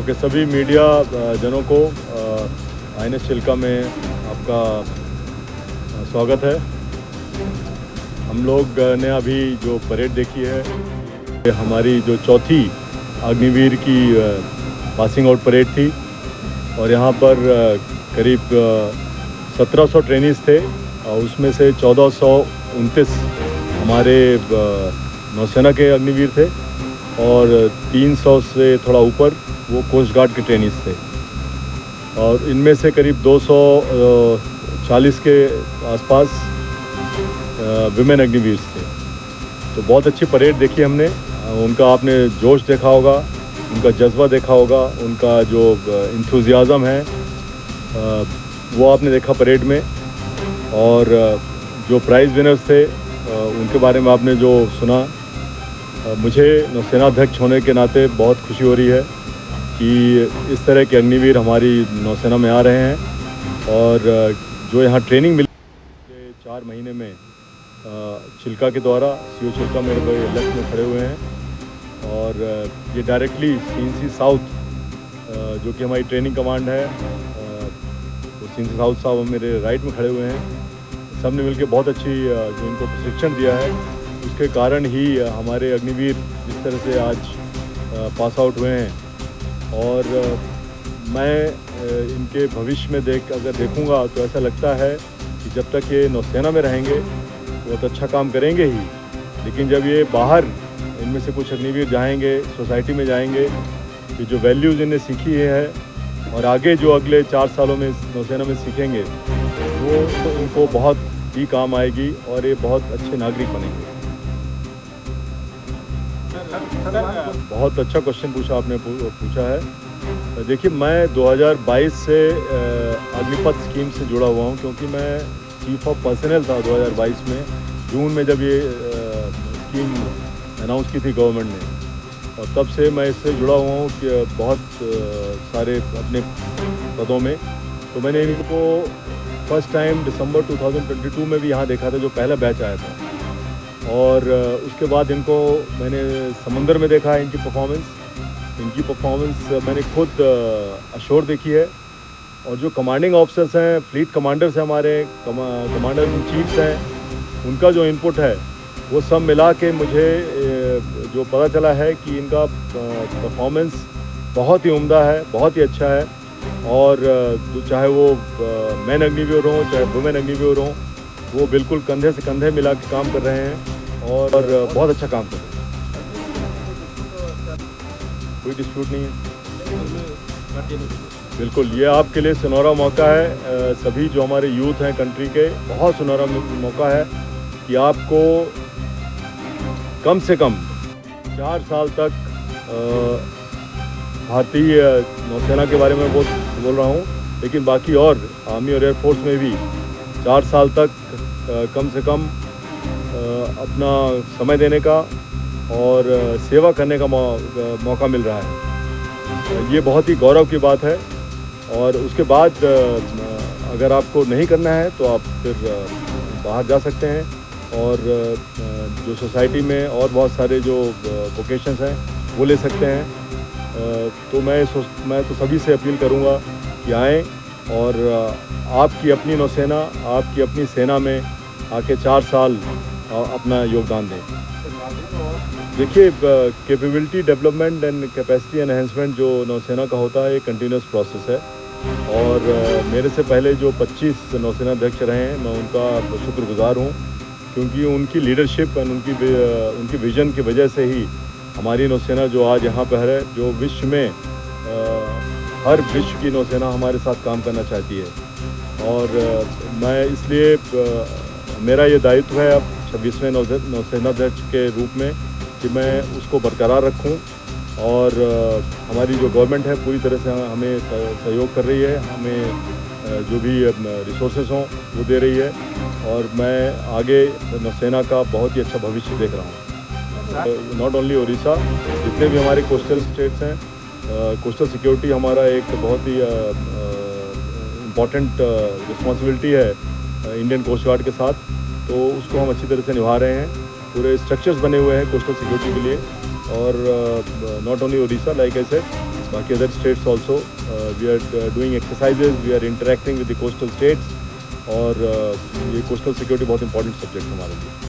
आपके सभी मीडिया जनों को INS चिल्का में आपका स्वागत है। हम लोग ने अभी जो परेड देखी है, ये हमारी जो चौथी अग्निवीर की पासिंग आउट परेड थी और यहाँ पर करीब 1700 ट्रेनीज़ थे और उसमें से 1429 हमारे नौसेना के अग्निवीर थे और 300 से थोड़ा ऊपर वो कोस्ट गार्ड के ट्रेनीज़ थे और इनमें से करीब 240 के आसपास विमेन अग्निवीर थे। तो बहुत अच्छी परेड देखी हमने। उनका आपने जोश देखा होगा, उनका जज्बा देखा होगा, उनका जो इंथुजियाज़म है वो आपने देखा परेड में। और जो प्राइज़ विनर्स थे उनके बारे में आपने जो सुना। मुझे नौसेनाध्यक्ष होने के नाते बहुत खुशी हो रही है कि इस तरह के अग्निवीर हमारी नौसेना में आ रहे हैं और जो यहाँ ट्रेनिंग मिली 4 महीने में चिल्का के द्वारा CO चिल्का मेरे भाई लक्ष्य में खड़े हुए हैं और ये डायरेक्टली CNC साउथ जो कि हमारी ट्रेनिंग कमांड है, तो CNC साउथ साहब मेरे राइट में खड़े हुए हैं। सब ने मिलकर बहुत अच्छी जो इनको प्रशिक्षण दिया है, उसके कारण ही हमारे अग्निवीर जिस तरह से आज पास आउट हुए हैं। और मैं इनके भविष्य में अगर देखूंगा तो ऐसा लगता है कि जब तक ये नौसेना में रहेंगे बहुत अच्छा काम करेंगे ही, लेकिन जब ये बाहर इनमें से कुछ अग्निवीर जाएंगे, सोसाइटी में जाएंगे, तो जो वैल्यूज़ इन्हें सीखी है और आगे जो अगले 4 सालों में नौसेना में सीखेंगे वो तो इनको बहुत ही काम आएगी और ये बहुत अच्छे नागरिक बनेंगे। बहुत अच्छा क्वेश्चन आपने पूछा है। देखिए, मैं 2022 से अग्निपथ स्कीम से जुड़ा हुआ हूँ, क्योंकि मैं चीफ ऑफ पर्सनल था 2022 में, जून में जब ये स्कीम अनाउंस की थी गवर्नमेंट ने, और तब से मैं इससे जुड़ा हुआ हूँ कि बहुत सारे अपने पदों में। तो मैंने इनको फर्स्ट टाइम दिसंबर 2022 में भी यहाँ देखा था, जो पहला बैच आया था, और उसके बाद इनको मैंने समंदर में देखा है। इनकी परफॉर्मेंस मैंने खुद अशोर देखी है। और जो कमांडिंग ऑफिसर्स हैं, फ्लीट कमांडर्स हैं, हमारे कमांडर इन चीफ्स हैं, उनका जो इनपुट है वो सब मिला के मुझे जो पता चला है कि इनका परफॉर्मेंस बहुत ही उम्दा है, बहुत ही अच्छा है। और चाहे वो मैन अग्निवीर हों चाहे वुमेन अग्निवीर हों, वो बिल्कुल कंधे से कंधे मिला के काम कर रहे हैं और बहुत अच्छा काम कर रहे हैं। कोई डिस्प्यूट नहीं है। बिल्कुल, ये आपके लिए सुनहरा मौका है। सभी जो हमारे यूथ हैं कंट्री के, बहुत सुनहरा मौका है कि आपको कम से कम 4 साल तक भारतीय नौसेना के बारे में बोल रहा हूँ, लेकिन बाकी और आर्मी और एयरफोर्स में भी 4 साल तक कम से कम अपना समय देने का और सेवा करने का मौका मिल रहा है। ये बहुत ही गौरव की बात है। और उसके बाद अगर आपको नहीं करना है तो आप फिर बाहर जा सकते हैं, और जो सोसाइटी में और बहुत सारे जो वोकेशंस हैं वो ले सकते हैं। तो मैं तो सभी से अपील करूँगा कि आएँ और आपकी अपनी नौसेना, आपकी अपनी सेना में आके 4 साल अपना योगदान दें। देखिए, capability development and capacity enhancement जो नौसेना का होता है, ये कंटिन्यूस प्रोसेस है। और मेरे से पहले जो 25 नौसेनाध्यक्ष रहे हैं, मैं उनका शुक्रगुजार हूँ, क्योंकि उनकी लीडरशिप और उनकी विज़न की वजह से ही हमारी नौसेना जो आज यहाँ पर है, जो विश्व में हर विश्व की नौसेना हमारे साथ काम करना चाहती है। और मैं इसलिए मेरा ये दायित्व है अब 26वें नौसेनाध्यक्ष के रूप में कि मैं उसको बरकरार रखूं। और हमारी जो गवर्नमेंट है पूरी तरह से हमें सहयोग कर रही है, हमें जो भी रिसोर्सेज हों वो दे रही है, और मैं आगे नौसेना का बहुत ही अच्छा भविष्य देख रहा हूँ। नॉट ओनली उड़ीसा, जितने भी हमारे कोस्टल स्टेट्स हैं, कोस्टल सिक्योरिटी हमारा एक बहुत ही इम्पॉर्टेंट रिस्पॉन्सिबिलिटी है इंडियन कोस्ट गार्ड के साथ, तो उसको हम अच्छी तरह से निभा रहे हैं। पूरे स्ट्रक्चर्स बने हुए हैं कोस्टल सिक्योरिटी के लिए, और not only Orissa, like I said, बाकी other states also we are doing exercises, we are interacting with the coastal states और ये कोस्टल सिक्योरिटी बहुत इंपॉर्टेंट सब्जेक्ट हमारे लिए।